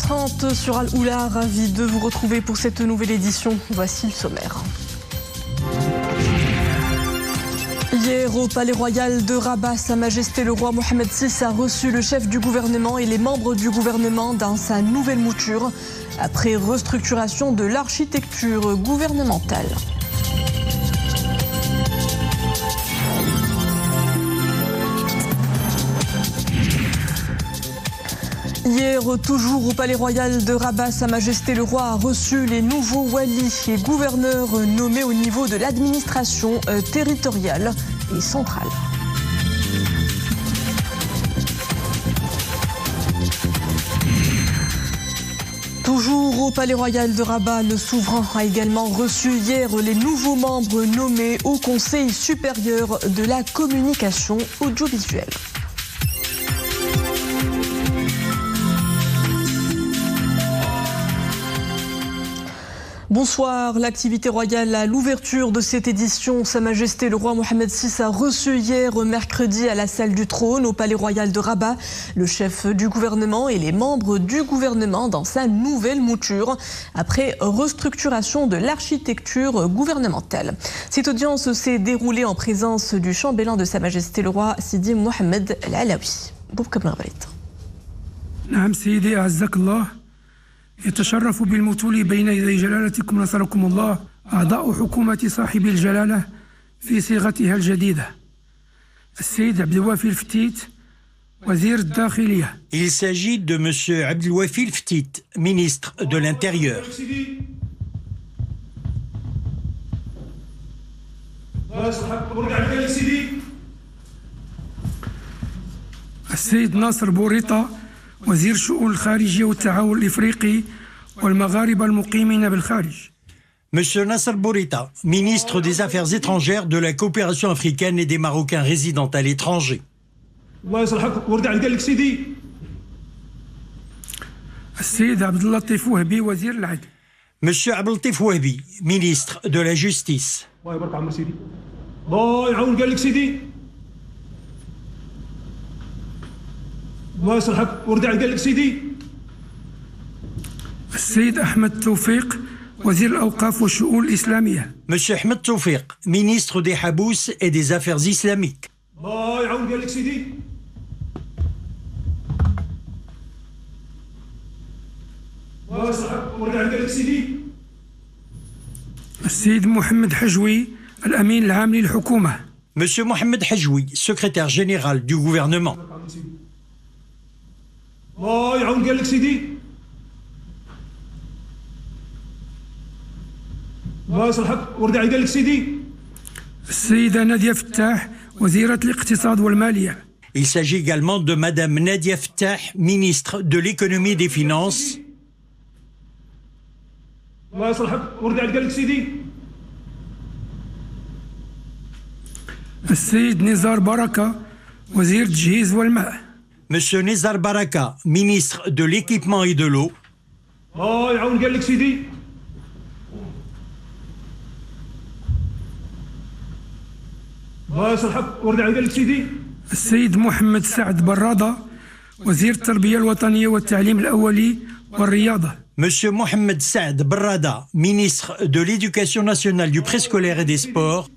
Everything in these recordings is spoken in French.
8h30 sur Al-Oula, ravi de vous retrouver pour cette nouvelle édition. Voici le sommaire. Hier, au Palais Royal de Rabat, Sa Majesté le roi Mohamed VI a reçu le chef du gouvernement et les membres du gouvernement dans sa nouvelle mouture, après restructuration de l'architecture gouvernementale. Hier, toujours au Palais Royal de Rabat, Sa Majesté le roi a reçu les nouveaux walis et gouverneurs nommés au niveau de l'administration territoriale et centrale. Toujours au Palais Royal de Rabat, le souverain a également reçu hier les nouveaux membres nommés au Conseil supérieur de la communication audiovisuelle. Bonsoir. L'activité royale à l'ouverture de cette édition. Sa Majesté le roi Mohamed VI a reçu hier mercredi à la salle du trône au Palais Royal de Rabat le chef du gouvernement et les membres du gouvernement dans sa nouvelle mouture après restructuration de l'architecture gouvernementale. Cette audience s'est déroulée en présence du chambellan de Sa Majesté le roi Sidi Mohamed Al-Alaoui. نعم سيدي أعزك الله يتشرف بالمثول بين يدي جلالتكم نصركم الله أعضاء حكومة صاحب الجلالة في صيغتها الجديدة السيد عبد الوافي الفتيت وزير الداخلية. Il s'agit de monsieur Abdelwafi Ftit, ministre de l'Intérieur. السيد ناصر بوريطة وزير الشؤون الخارجية والتعاون الإفريقي والمغاربة المقيمين بالخارج. Monsieur Nasser Bourita, ministre des Affaires étrangères, de la coopération africaine et des Marocains résidant à l'étranger. السيد عبد اللطيف وهبي وزير العدل. Monsieur Abdeltif Wahbi, ministre de la Justice. السيد أحمد توفيق وزير الأوقاف والشؤون الإسلامية. Monsieur Ahmed Toufiq, ministre des Habous et des Affaires islamiques. السيد محمد حجوي الأمين العام للحكومة. Monsieur Mohamed Hajoui, secrétaire général du gouvernement. السيدة نادية فتاح وزيرة الاقتصاد والمالية. Il s'agit également de madame Nadia Ftah, ministre de l'économie et des finances. السيد نزار بركة وزير التجهيز والماء. Monsieur Nizar Baraka, ministre de l'équipement et de l'eau. السيد محمد سعد برادة وزير التربية الوطنية والتعليم الأولي والرياضة. Monsieur Mohamed Saad Barrada, ministre de l'Éducation nationale, du préscolaire et des sports.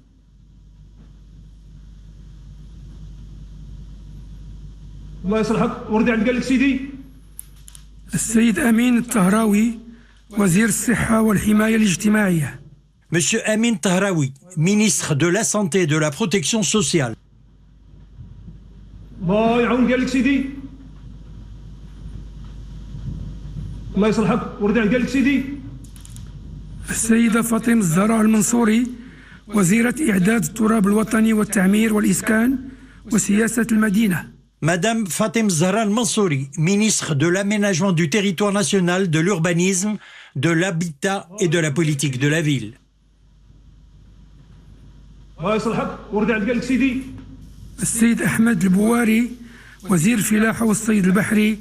السيد أمين الطهراوي وزير الصحة والحماية الاجتماعية. Monsieur Amin Tahraoui, ministre de la Santé et de la Protection sociale. السيدة فاطمة الزهراء المنصوري وزيرة إعداد التراب الوطني والتعمير والإسكان وسياسة المدينة. Madame Fatem Zahra Al-Mansouri, ministre de l'Aménagement du territoire national, de l'urbanisme, de l'habitat et de la politique de la ville. السيد أحمد البواري وزير الفلاحة والصيد البحري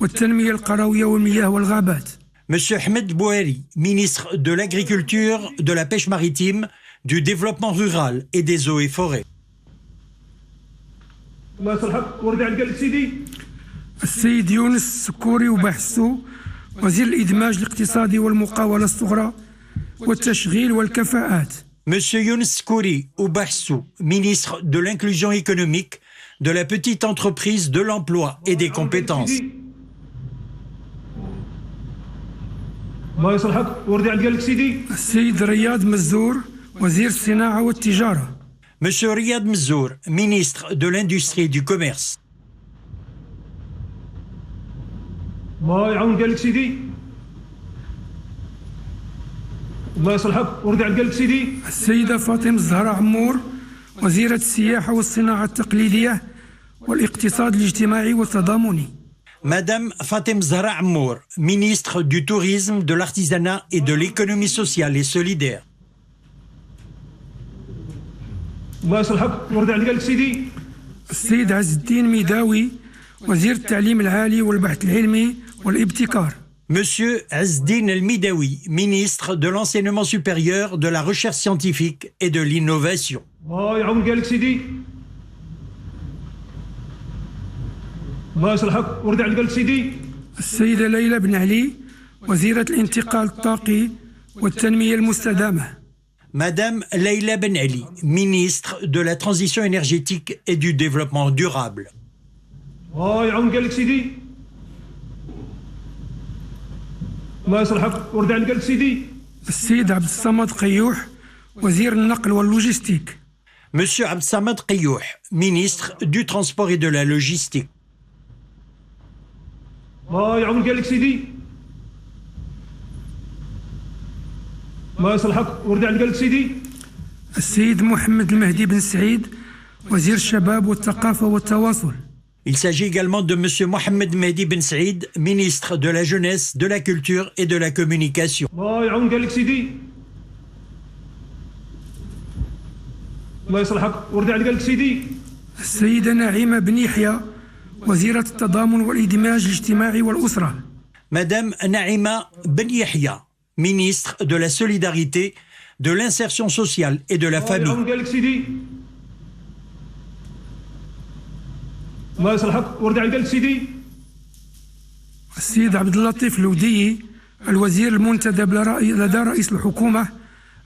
والتنمية القروية والمياه والغابات. Monsieur Ahmed Bouhari, ministre de l'Agriculture, de la Pêche maritime, du Développement rural et des eaux et forêts. السيد يونس السكوري وبحثه وزير الإدماج الاقتصادي والمقاولة الصغرى والتشغيل والكفاءات. Monsieur Younes Kouri Oubassou, ministre de l'inclusion économique, de la petite entreprise, de l'emploi et des compétences. السيد رياض مزور وزير الصناعة والتجارة. Monsieur Riyad Mzour, ministre de l'Industrie et du Commerce. الله يعاون قالك سيدي. الله يصلحك ورد على قالك سيدي. السيدة فاطمة الزهراء عمور وزيرة السياحة والصناعة التقليدية والاقتصاد الاجتماعي والتضامني. Madame Fatem Zahra Ammour, ministre du Tourisme, de l'Artisanat et de l'Économie sociale et solidaire. الله يصلحك ورد على قالك سيدي. السيد عز الدين ميداوي وزير التعليم العالي والبحث العلمي والابتكار. Monsieur Azzdin El-Midawi, ministre de l'Enseignement supérieur, de la Recherche scientifique et de l'Innovation. الله يعاون قالك سيدي. الله يصلحك ورد على قالك سيدي. السيدة ليلى بن علي وزيرة الانتقال الطاقي والتنمية المستدامة. Madame Leïla Ben Ali, ministre de la Transition énergétique et du Développement durable. الله يعاون قالك سيدي. الله يصلحك ورد على قالك سيدي. السيد عبد الصمد قيوح وزير النقل واللوجستيك. Monsieur Abdsamad Qiyouh, ministre du Transport et de la Logistique. الله يعاون قالك سيدي. الله يصلحك ورد على قالك سيدي. السيد محمد المهدي بن سعيد وزير الشباب والثقافة والتواصل. Il s'agit également de Monsieur Mohamed Mehdi Ben Saïd, ministre de la Jeunesse, de la Culture et de la Communication. الله يعاون قالك سيدي. الله يصلحك ورد على قالك سيدي. السيدة نعيمة بن يحيى وزيرة التضامن والإدماج الاجتماعي والأسرة. Madame Naïma Ben Yahya, ministre de la Solidarité, de l'Insertion sociale et de la الله Famille. يعاون قالك سيدي. الله يصلحك ورد على قالك سيدي. السيد عبد اللطيف الوديي الوزير المنتدب لدى رئيس الحكومة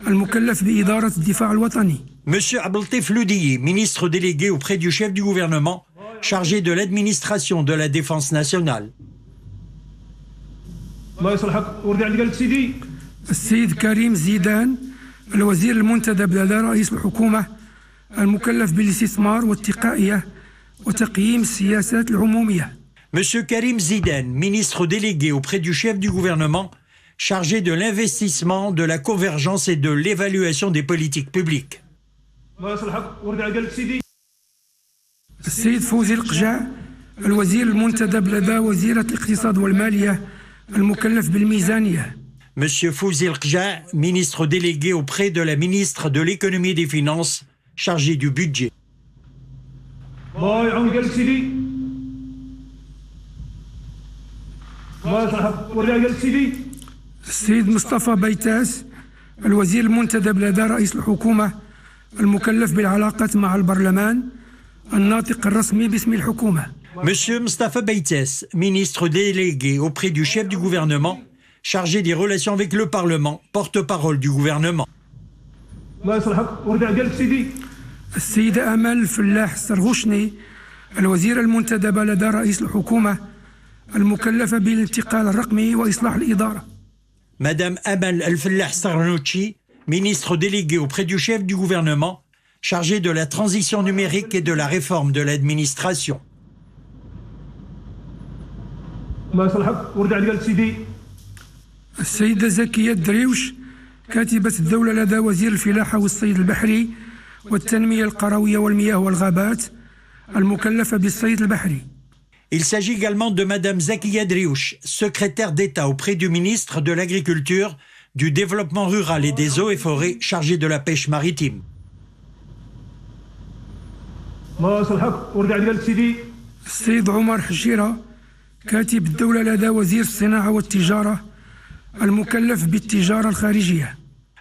المكلف بإدارة الدفاع الوطني. Monsieur Abdeltif Loudiyi, ministre délégué auprès du chef du gouvernement, chargé de l'administration de la défense nationale. الله يصلحك ورد على قالك سيدي. السيد كريم زيدان الوزير المنتدب لدى رئيس الحكومة المكلف بالاستثمار والتقائية وتقييم السياسات العمومية. Monsieur Karim Zidane, ministre délégué auprès du chef du gouvernement, chargé de l'investissement, de la convergence et de l'évaluation des politiques publiques. الله يصلحك ورد على قالك سيدي. السيد فوزي القجع الوزير المنتدب لدى وزيرة الاقتصاد والمالية المكلف بالميزانية. Monsieur Fouzi El-Qja, ministre délégué auprès de la ministre de l'économie et des finances, chargé du budget. الله يعاون قالك سيدي. الله يصلحك ورد على قالك سيدي. السيد مصطفى بيتاس الوزير المنتدب لدى رئيس الحكومة المكلف بالعلاقات مع البرلمان الناطق الرسمي باسم الحكومة. Monsieur Mustafa Beites, ministre délégué auprès du chef du gouvernement, chargé des relations avec le Parlement, porte-parole du gouvernement. الله يصلحك ورد على قالك سيدي. السيدة أمل الفلاح السرغوشني الوزير المنتدب لدى رئيس الحكومة المكلفة بالانتقال الرقمي وإصلاح الإدارة. Madame Amal El-Fellah Sarnouchi, ministre délégué auprès du chef du gouvernement, chargé de la transition numérique et de la réforme de l'administration. الله يصلحك ورد على قالك سيدي. السيدة زكية دريوش كاتبة الدولة لدى وزير الفلاحة والصيد البحري والتنمية القروية والمياه والغابات المكلفة بالصيد البحري. Il s'agit également de Madame Zakiya Driouch, secrétaire d'État auprès du ministre de l'Agriculture, du Développement rural et des eaux et forêts, chargée de la pêche maritime. الله يصلحك ورد على قالك سيدي. السيد عمر حجيرة كاتب الدولة لدى وزير الصناعة والتجارة المكلف بالتجارة الخارجية.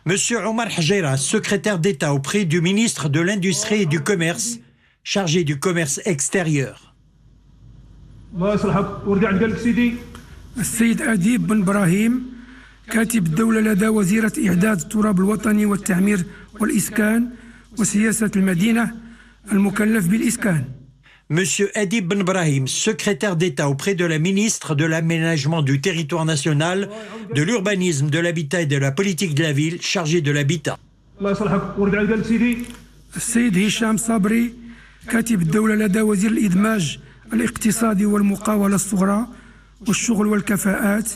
Monsieur Omar Hajera, secrétaire d'État auprès du ministre de l'Industrie et du Commerce, chargé du commerce extérieur. الله يصلحك ورد على قالك سيدي. السيد أديب بن إبراهيم كاتب الدولة لدى وزيرة إعداد التراب الوطني والتعمير والإسكان وسياسة المدينة المكلف بالإسكان. Monsieur Adib Ben Brahim, secrétaire d'État auprès de la ministre de l'Aménagement du territoire national, de l'urbanisme, de l'habitat et de la politique de la ville, chargé de l'habitat. السيد هشام صابري كاتب الدولة لدى وزير الإدماج الاقتصادي والمقاولة الصغرى والشغل والكفاءات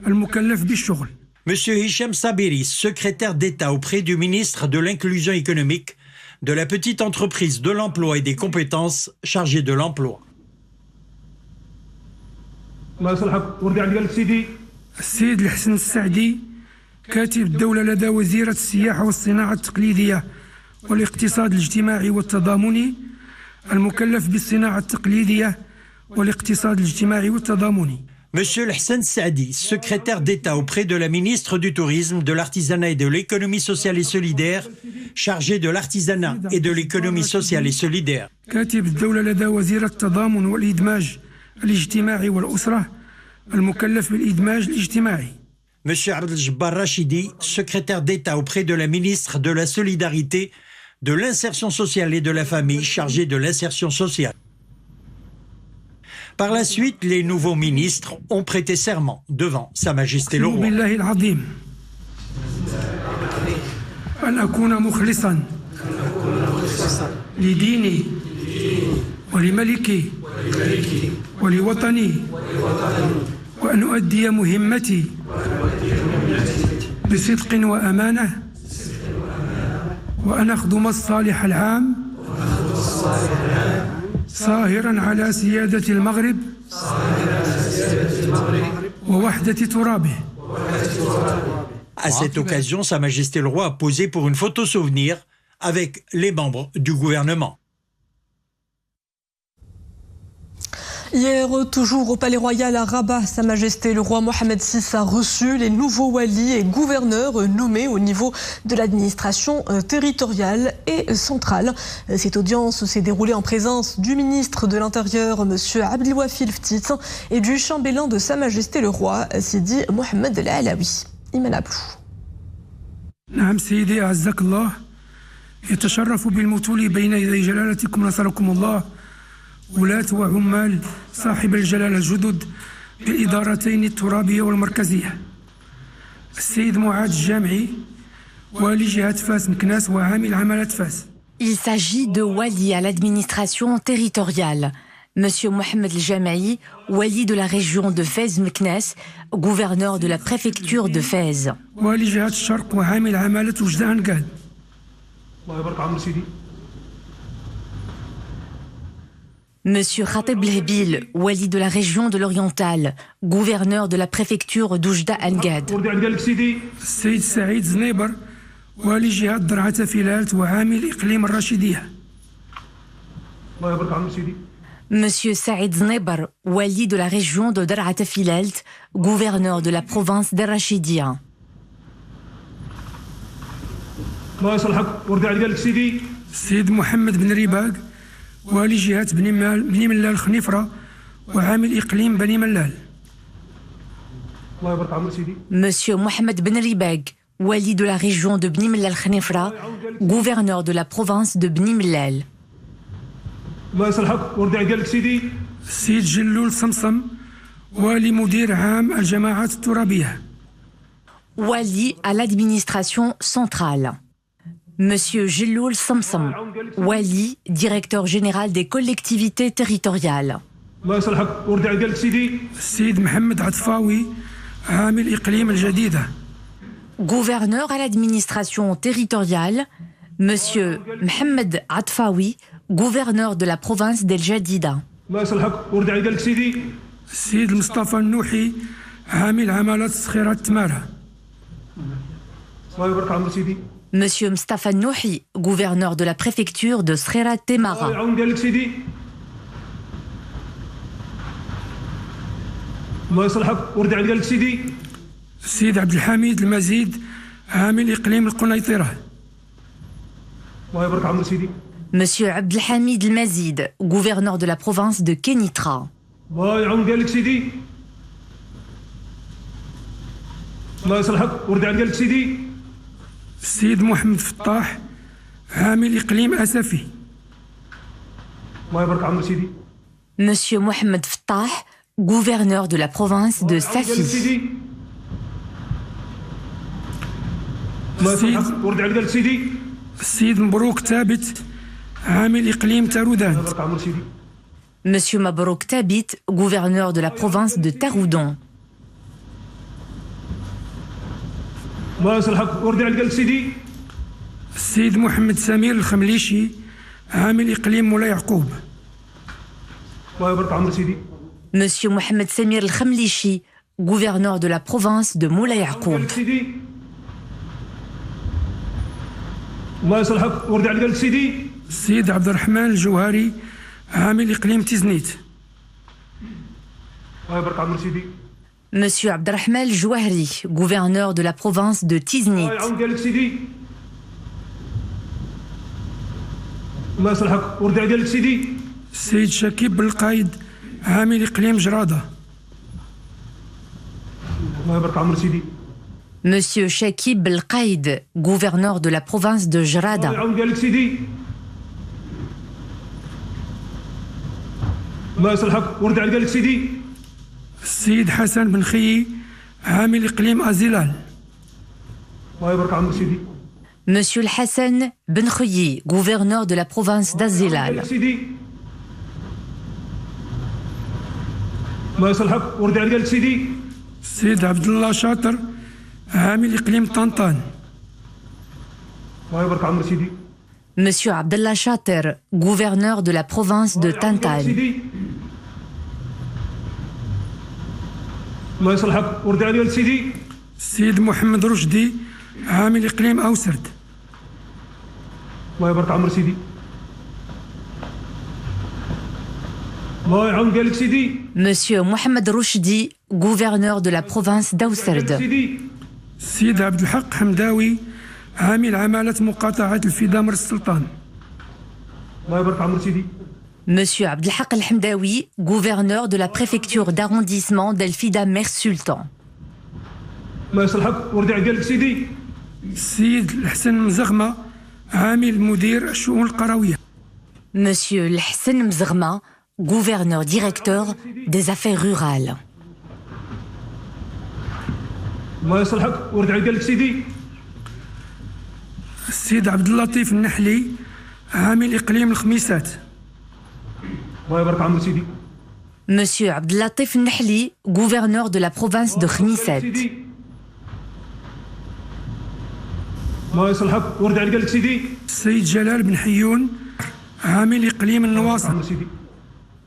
المكلف بالشغل. Monsieur Hicham Sabiri, secrétaire d'État auprès du ministre de l'Inclusion économique, de la petite entreprise, de l'emploi et des compétences, chargé de l'emploi. السيد الحسن السعدي كاتب الدولة لدى وزيرة السياحة والصناعة التقليدية والاقتصاد الاجتماعي والتضامني المكلف بالصناعة التقليدية والاقتصاد الاجتماعي والتضامني. Monsieur Hassan Saadi, secrétaire d'État auprès de la ministre du Tourisme, de l'Artisanat et de l'Économie sociale et solidaire, chargé de l'artisanat et de l'économie sociale et solidaire. كاتب الدولة لدى وزيرة التضامن والإدماج الاجتماعي والأسرة المكلف بالإدماج الاجتماعي. Monsieur Abdel Jabbar Rachidi, secrétaire d'État auprès de la ministre de la Solidarité, de l'Insertion sociale et de la Famille, chargé de l'insertion sociale. Par la suite, les nouveaux ministres ont prêté serment devant Sa Majesté le Roi. أن أكون مخلصا لديني ولملكي ولوطني وأن أؤدي مهمتي بصدق وأمانة وأن أخدم الصالح العام صاهرا على سيادة المغرب ووحدة ترابه. À cette occasion, Sa Majesté le Roi a posé pour une photo souvenir avec les membres du gouvernement. Hier, toujours au Palais Royal à Rabat, Sa Majesté le Roi Mohamed VI a reçu les nouveaux walis et gouverneurs nommés au niveau de l'administration territoriale et centrale. Cette audience s'est déroulée en présence du ministre de l'Intérieur, M. Abdelwafil Ftit, et du chambellan de Sa Majesté le Roi, Sidi Mohamed El Alaoui. Iman Ablou. نعم سيدي أعزك الله يتشرف بالمثول بين يدي جلالتكم نصركم الله ولاة وعمال صاحب الجلالة الجدد بالإدارتين الترابية والمركزية السيد معاذ الجامعي والي جهة فاس مكناس وعامل عمالة فاس. Il s'agit de wali à l'administration territoriale. Monsieur Mohamed El Jamaï, wali de la région de Fès-Meknès, gouverneur de la préfecture de Fès. والي جهة الشرق وعامل عمالة وجدة أنقاد. Monsieur Khatib Lhebil, wali de la région de l'Oriental, gouverneur de la préfecture d'Oujda Angad. السيد سعيد زنيبر والي جهة درعا فيلالت وعامل إقليم الرشيدية. Monsieur Saïd Znebar, wali de la région de Dar'at Filalt, gouverneur de la province d'Al-Rachidiyya. السيد محمد بن ريباق والي جهة بني ملال خنيفرة وعامل إقليم بني ملال. Monsieur Mohamed Ben Ribag, wali de la région de Bni Mellal Khnifra, gouverneur de la province de Bni Mellal. السيد جلول صمصم والي مدير عام الجماعات الترابية. Wali à l'administration centrale. Monsieur Jiloul Samsam, wali, directeur général des collectivités territoriales. السيد محمد عطفاوي عامل إقليم الجديدة. Gouverneur à l'administration territoriale, Monsieur Mohamed Atfaoui, gouverneur de la province d'El Jadida. السيد مصطفى النوحي عامل عمالة صخيرة تمارة. Monsieur Mustafa Nouhi, gouverneur de la préfecture de Skhera Temara. السيد عبد الحميد المزيد عامل إقليم القنيطرة. Monsieur Abdelhamid El Mazid, gouverneur de la province de Kenitra. الله يصلحك ورد على قلبك سيدي. السيد محمد فطاح عامل إقليم أسفي. الله يبارك عمرو سيدي. Monsieur Mohamed Fattah, gouverneur de la province de Safi. الله يصلحك ورد على قلبك سيدي. السيد مبروك ثابت عامل إقليم تارودان. الله يبارك عمرو سيدي. Monsieur Mabrouk Tabit, gouverneur de la province de Taroudant. الله يصلحك ورد على قلبك سيدي. السيد محمد سمير الخمليشي عامل إقليم مولا يعقوب. الله يبارك عمرو سيدي. Monsieur Mohamed Samir El-Khamlichi, gouverneur de la province de Moula Yacoub. الله يصلحك ورد على قلبك سيدي. السيد عبد الرحمن الجوهري عامل إقليم تيزنيت. الله يبارك عمرو سيدي. Monsieur Abdelrahman El-Jouahri, gouverneur de la province de Tiznit. الله يعاون قلبك سيدي. الله يصلحك ورد على قلبك سيدي. السيد شكيب بالقايد عامل إقليم جرادة. الله يبارك عمرو سيدي. Monsieur Shakib El-Qaïd, gouverneur de la province de الله Jrada. يعاون قلبك سيدي. الله يصلحك ورد على قلبك سيدي. السيد حسن بن خيي عامل إقليم أزيلال. الله يبارك عمرو سيدي. Monsieur Hassan Ben Khouyi, gouverneur de la province d'Azilal. سيدي. الله يصلحك ورد على قلبك سيدي. السيد عبد الله شاطر عامل إقليم طنطان. الله يبارك عمرو سيدي. Monsieur Abdallah Chater, gouverneur de la province de Tantan. سيدي. الله يصلحك ورد على قلبك سيدي. السيد محمد رشدي عامل إقليم أوسرد. الله يبارك عمرو سيدي. الله يعاون قلبك سيدي. Monsieur Mohamed Rouchdi, gouverneur de la province d'Aousserd. سيدي. السيد عبد الحق حمداوي عامل عمالة مقاطعة الفدا مر السلطان. الله يبارك عمرو سيدي. Monsieur Abdelhaq El-Hamdawi, gouverneur de la préfecture d'arrondissement d'El-Fida Mer Sultan. الله يصلحك ورد على قلبك سيدي. السيد الحسن مزغمة عامل مدير الشؤون القروية. Monsieur Lhassan Mzerma, gouverneur directeur des affaires rurales. الله يصلحك ورد على قلبك سيدي. السيد عبد اللطيف النحلي عامل إقليم الخميسات. الله يبارك عمرو سيدي. Monsieur Abdellatif Nahli, gouverneur de la province de Khnisset. الله يصلحك ورد على قلبك سيدي. السيد جلال بن حيون عامل إقليم النواصر. عمرو سيدي.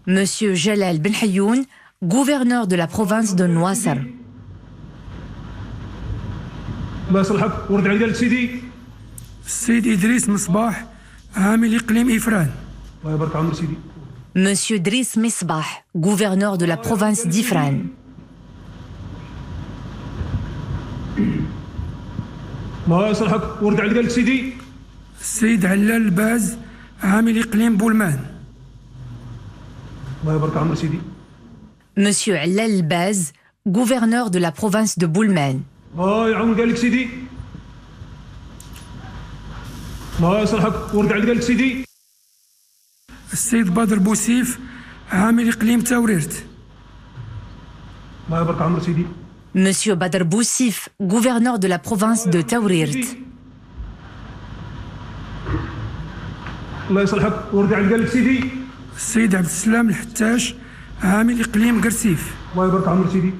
Monsieur Jalal Ben Hayoun, gouverneur de la province de Nouassar. الله يصلحك ورد على قلبك سيدي. السيد إدريس مصباح عامل إقليم إفران. الله يبارك عمرو سيدي. Monsieur Driss Misbah, gouverneur de la province d'Ifran. الله يصلحك ورد على قلبك سيدي. السيد علال الباز عامل إقليم بولمان. الله يبارك عمرو سيدي. Monsieur Allal Baz, gouverneur de la province de Boulman. الله يعاون قلبك سيدي. الله يصلحك ورد على قلبك سيدي. السيد بدر بوسيف عامل إقليم تاوريرت. الله يبارك عمرو سيدي. Monsieur Badr Boussif, gouverneur de la province de Taurirt. الله يصلحك ورد على قلبك سيدي. السيد عبد السلام الحتاش عامل إقليم قرسيف. الله يبارك عمرو سيدي.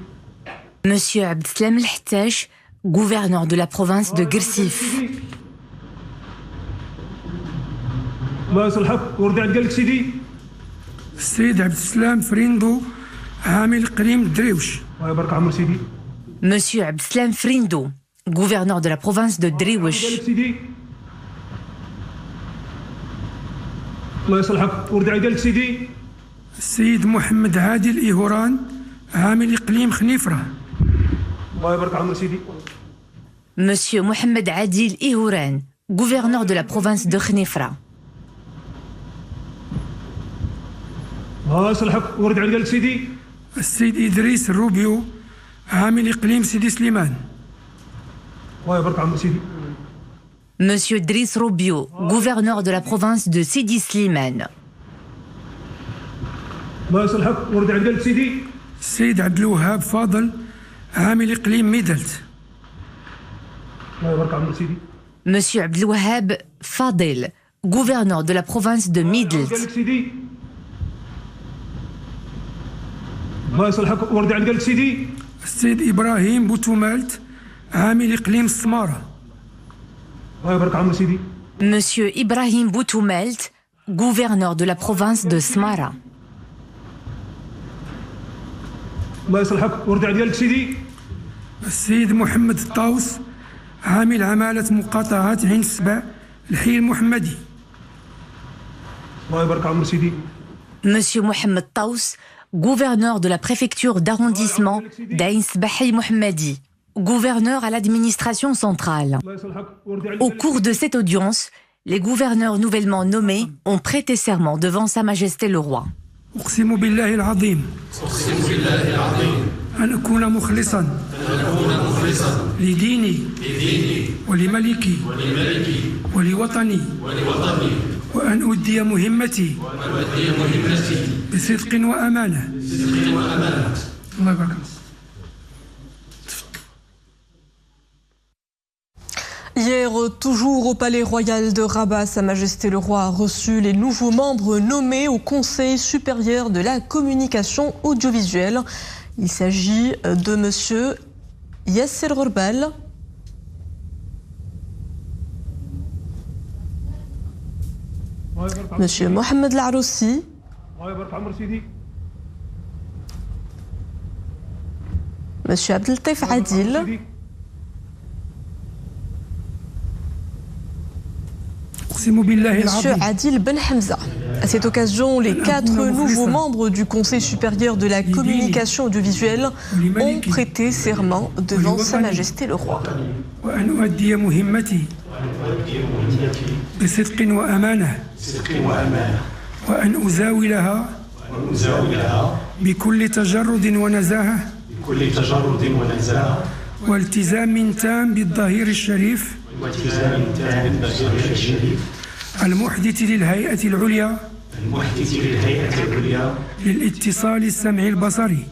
Monsieur Abdeslam El-Hattash, gouverneur de la province de Gersif. الله يصلحك ورد على قلبك سيدي. السيد عبد السلام فريندو عامل إقليم دريوش. الله يبارك عمرو سيدي. Monsieur Abdeslam Frindo, gouverneur de la province de Driouch. قلبك سيدي. الله يصلحك ورد على قلبك سيدي. السيد محمد عادل إيهوران عامل إقليم خنيفرة. الله يبارك عمرو سيدي. Monsieur Mohamed Adil Ihouran, gouverneur de la province de Khnifra. الله يصلحك ورد على قلبك سيدي. السيد إدريس الروبيو عامل إقليم سيدي سليمان. Monsieur Driss Rubio, gouverneur de la province de Sidi Slimane. السيد عبد الوهاب فاضل عامل إقليم ميدلت. Monsieur Abdelwahab Fadel, gouverneur de la province de Midelt. السيد إبراهيم بوتومالت عامل إقليم السمارة. Monsieur Ibrahim Boutoumelt, gouverneur de la province de Smara. السيد محمد الطاوس عامل عمالة مقاطعات عين السبع الحي المحمدي. Monsieur Mohamed Taous, gouverneur de la préfecture d'arrondissement d'Ain Sbahi Mohammadi, gouverneur à l'administration centrale. Au cours de cette audience, les gouverneurs nouvellement nommés ont prêté serment devant Sa Majesté le Roi. أقسم بالله العظيم أن أكون مخلصا لديني ولملكي ولوطني وأن أؤدي مهمتي بصدق وأمانة. الله يبارك. Hier, toujours au Palais Royal de Rabat, Sa Majesté le Roi a reçu les nouveaux membres nommés au Conseil supérieur de la communication audiovisuelle. Il s'agit de Monsieur Yasser Ghourbal, Monsieur Mohamed Laroussi, Monsieur Abdeltaif Adil, Monsieur Adil Ben Hamza. À cette occasion, les 4 nouveaux membres du Conseil supérieur de la communication audiovisuelle ont prêté serment devant Sa Majesté le Roi. وأن أزاولها بكل تجرد ونزاهة والتزام تام بالظهير الشريف المحدث للهيئة العليا للاتصال السمعي البصري.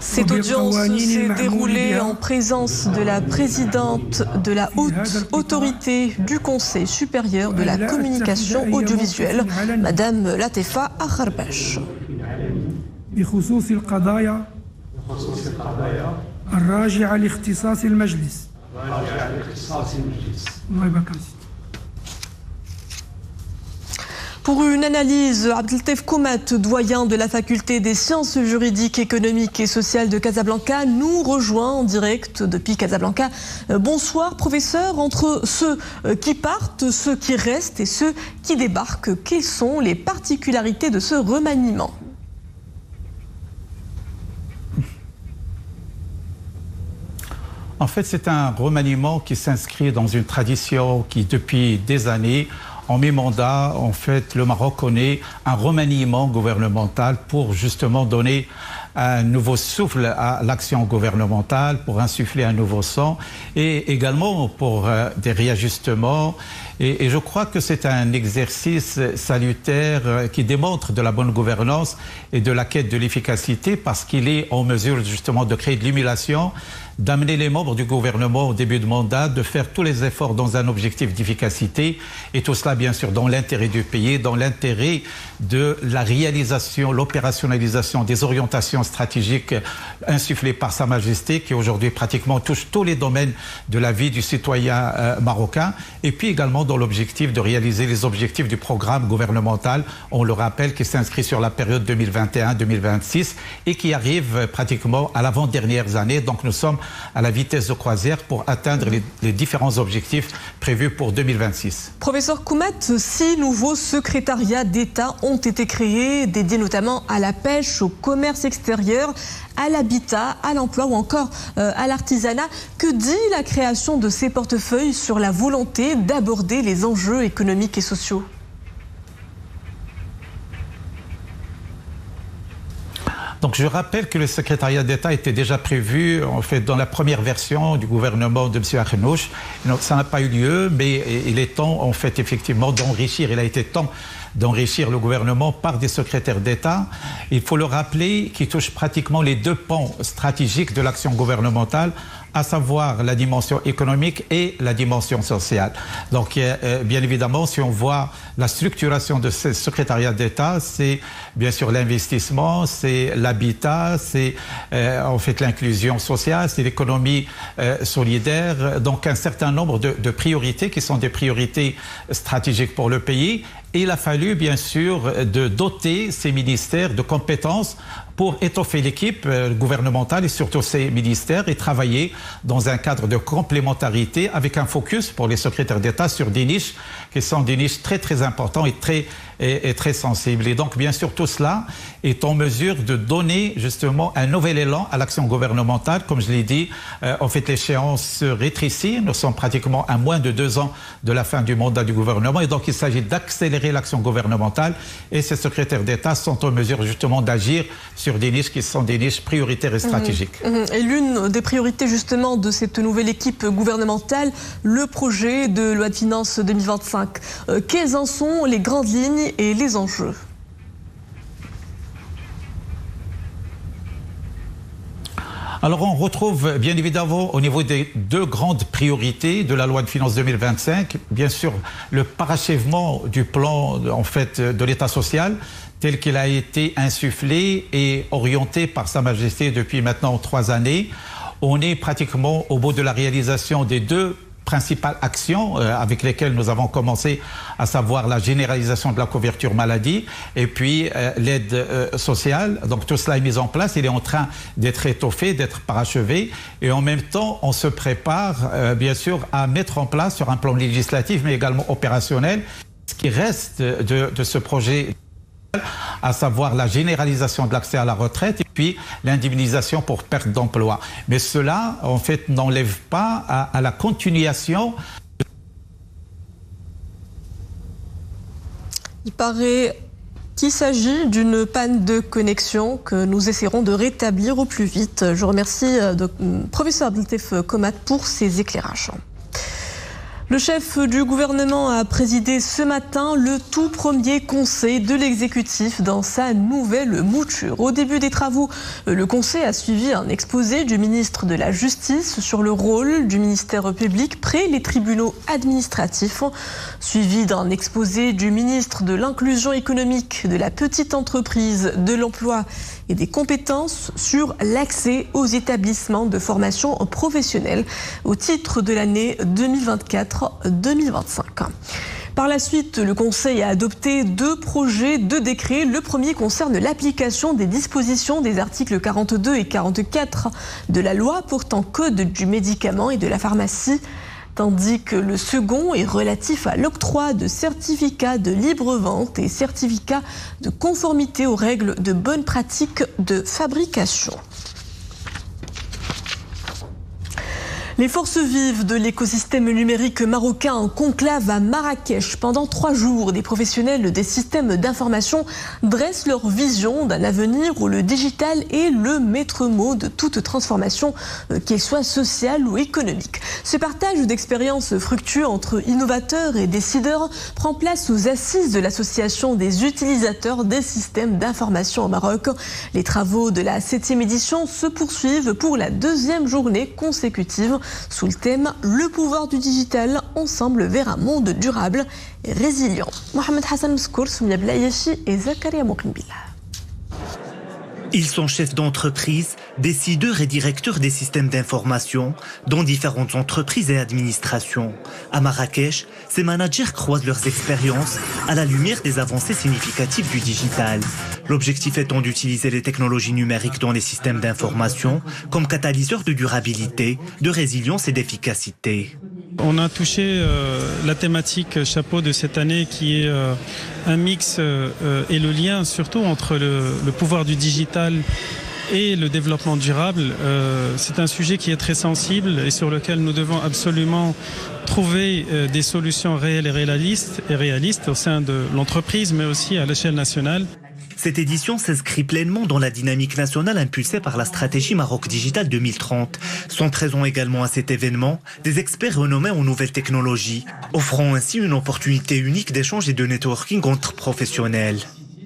Cette audience s'est déroulée en présence de la présidente de la haute autorité du Conseil supérieur de la communication audiovisuelle, Madame Latefa Akharbash. بخصوص القضايا الراجعة لاختصاص المجلس. الله يبارك. Pour une analyse, Abdeltaif Koumat, doyen de la faculté des sciences juridiques, économiques et sociales de Casablanca, nous rejoint en direct depuis Casablanca. Bonsoir professeur, entre ceux qui partent, ceux qui restent et ceux qui débarquent, quelles sont les particularités de ce remaniement ? En fait, c'est un remaniement qui s'inscrit dans une tradition qui, depuis des années, en mi-mandat, en fait, le Maroc connaît un remaniement gouvernemental pour justement donner un nouveau souffle à l'action gouvernementale, pour insuffler un nouveau sang et également pour des réajustements. Et je crois que c'est un exercice salutaire qui démontre de la bonne gouvernance et de la quête de l'efficacité parce qu'il est en mesure justement de créer de l'émulation, d'amener les membres du gouvernement au début de mandat, de faire tous les efforts dans un objectif d'efficacité et tout cela bien sûr dans l'intérêt du pays, dans l'intérêt de la réalisation, l'opérationnalisation des orientations stratégiques insufflées par Sa Majesté qui aujourd'hui pratiquement touche tous les domaines de la vie du citoyen marocain et puis également dans l'objectif de réaliser les objectifs du programme gouvernemental, on le rappelle, qui s'inscrit sur la période 2021-2026 et qui arrive pratiquement à l'avant-dernière année. Donc nous sommes à la vitesse de croisière pour atteindre les différents objectifs prévus pour 2026. Professeur Koumat, 6 nouveaux secrétariats d'État ont été créés, dédiés notamment à la pêche, au commerce extérieur, à l'habitat, à l'emploi ou encore à l'artisanat. Que dit la création de ces portefeuilles sur la volonté d'aborder les enjeux économiques et sociaux ? Donc je rappelle que le secrétariat d'État était déjà prévu en fait dans la première version du gouvernement de M. Akhnouch. Ça n'a pas eu lieu, mais il est temps en fait effectivement d'enrichir. Il a été temps d'enrichir le gouvernement par des secrétaires d'État. Il faut le rappeler, qui touchent pratiquement les deux pans stratégiques de l'action gouvernementale, à savoir la dimension économique et la dimension sociale. Donc, bien évidemment, si on voit la structuration de ce secrétariat d'État, c'est bien sûr l'investissement, c'est l'habitat, c'est en fait l'inclusion sociale, c'est l'économie solidaire. Donc, un certain nombre de priorités qui sont des priorités stratégiques pour le pays. Et il a fallu, bien sûr, de doter ces ministères de compétences pour étoffer l'équipe gouvernementale et surtout ces ministères et travailler dans un cadre de complémentarité avec un focus pour les secrétaires d'État sur des niches qui sont des niches très très importantes et très sensibles. Et donc, bien sûr, tout cela est en mesure de donner justement un nouvel élan à l'action gouvernementale. Comme je l'ai dit, en fait, l'échéance se rétrécit. Nous sommes pratiquement à moins de 2 ans de la fin du mandat du gouvernement. Et donc, il s'agit d'accélérer l'action gouvernementale. Et ces secrétaires d'État sont en mesure justement d'agir sur des niches qui sont des niches prioritaires et stratégiques. Et l'une des priorités justement de cette nouvelle équipe gouvernementale, le projet de loi de finances 2025. Quelles en sont les grandes lignes et les enjeux? Alors on retrouve bien évidemment au niveau des 2 grandes priorités de la loi de finances 2025, bien sûr le parachèvement du plan en fait de l'État social tel qu'il a été insufflé et orienté par Sa Majesté depuis maintenant 3 années. On est pratiquement au bout de la réalisation des 2 principales actions avec lesquelles nous avons commencé, à savoir la généralisation de la couverture maladie et puis l'aide sociale. Donc tout cela est mis en place, il est en train d'être étoffé, d'être parachevé et en même temps on se prépare bien sûr à mettre en place sur un plan législatif mais également opérationnel ce qui reste de ce projet, à savoir la généralisation de l'accès à la retraite et puis l'indemnisation pour perte d'emploi. Mais cela, en fait, n'enlève pas à la continuation. Il paraît qu'il s'agit d'une panne de connexion que nous essaierons de rétablir au plus vite. Je remercie le professeur Abdeltef Komat pour ses éclairages. Le chef du gouvernement a présidé ce matin le tout premier conseil de l'exécutif dans sa nouvelle mouture. Au début des travaux, le conseil a suivi un exposé du ministre de la Justice sur le rôle du ministère public près les tribunaux administratifs, suivi d'un exposé du ministre de l'Inclusion économique, de la petite entreprise, de l'emploi et des compétences sur l'accès aux établissements de formation professionnelle au titre de l'année 2024-2025. Par la suite, le Conseil a adopté 2 projets de décret. Le premier concerne l'application des dispositions des articles 42 et 44 de la loi portant code du médicament et de la pharmacie, tandis que le second est relatif à l'octroi de certificats de libre vente et certificats de conformité aux règles de bonne pratique de fabrication. Les forces vives de l'écosystème numérique marocain en conclave à Marrakech pendant 3 jours. Des professionnels des systèmes d'information dressent leur vision d'un avenir où le digital est le maître mot de toute transformation, qu'elle soit sociale ou économique. Ce partage d'expériences fructueux entre innovateurs et décideurs prend place aux assises de l'association des utilisateurs des systèmes d'information au Maroc. Les travaux de la 7e édition se poursuivent pour la 2e journée consécutive sous le thème « Le pouvoir du digital, ensemble vers un monde durable et résilient ». Mohamed Hassan Mskour, Soumia Belayeshi et Zakaria Moknbila. Ils sont chefs d'entreprise, décideurs et directeurs des systèmes d'information dans différentes entreprises et administrations. À Marrakech, ces managers croisent leurs expériences à la lumière des avancées significatives du digital. L'objectif étant d'utiliser les technologies numériques dans les systèmes d'information comme catalyseurs de durabilité, de résilience et d'efficacité. On a touché la thématique chapeau de cette année qui est un mix et le lien surtout entre le pouvoir du digital et le développement durable. C'est un sujet qui est très sensible et sur lequel nous devons absolument trouver des solutions réelles et réalistes au sein de l'entreprise mais aussi à l'échelle nationale. Cette édition s'inscrit pleinement dans la dynamique nationale impulsée par la stratégie Maroc Digital 2030. Sont présents également à cet événement des experts renommés en nouvelles technologies, offrant ainsi une opportunité unique d'échange et de networking entre professionnels.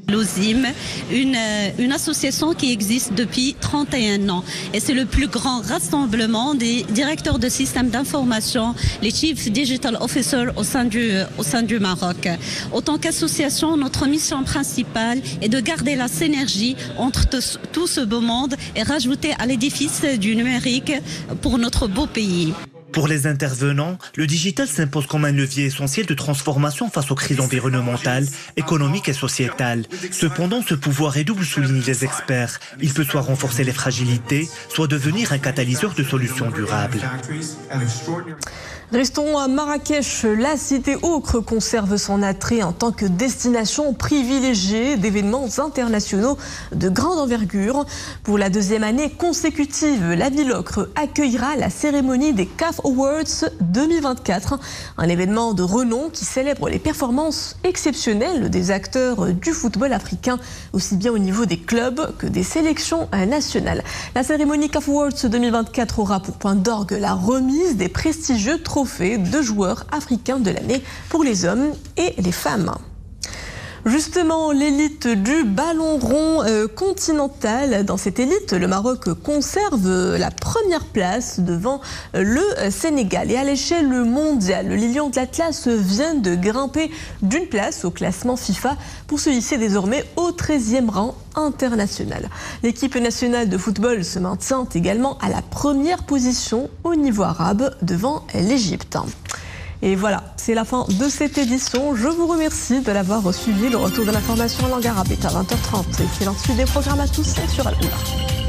L'OSIM, une association qui existe depuis 31 ans. Et c'est le plus grand rassemblement des directeurs de systèmes d'information, les Chief Digital Officers au sein du Maroc. En tant qu'association, notre mission principale est de garder la synergie entre tout ce beau monde et rajouter à l'édifice du numérique pour notre beau pays. Pour les intervenants, le digital s'impose comme un levier essentiel de transformation face aux crises environnementales, économiques et sociétales. Cependant, ce pouvoir est double, soulignent les experts. Il peut soit renforcer les fragilités, soit devenir un catalyseur de solutions durables. Restons à Marrakech. La cité ocre conserve son attrait en tant que destination privilégiée d'événements internationaux de grande envergure. Pour la deuxième année consécutive, la ville ocre accueillera la cérémonie des CAF Awards 2024, un événement de renom qui célèbre les performances exceptionnelles des acteurs du football africain, aussi bien au niveau des clubs que des sélections nationales. La cérémonie CAF Awards 2024 aura pour point d'orgue la remise des prestigieux trophée de joueurs africains de l'année pour les hommes et les femmes. Justement, l'élite du ballon rond continental. Dans cette élite, le Maroc conserve la première place devant le Sénégal. Et à l'échelle mondiale, les Lions de l'Atlas viennent de grimper d'une place au classement FIFA pour se hisser désormais au 13e rang international. L'équipe nationale de football se maintient également à la première position au niveau arabe devant l'Égypte. Et voilà, c'est la fin de cette édition. Je vous remercie de l'avoir suivi. Le retour de l'information en langue arabe est à 20h30. Excellente suite des programmes à tous sur Al-Oula.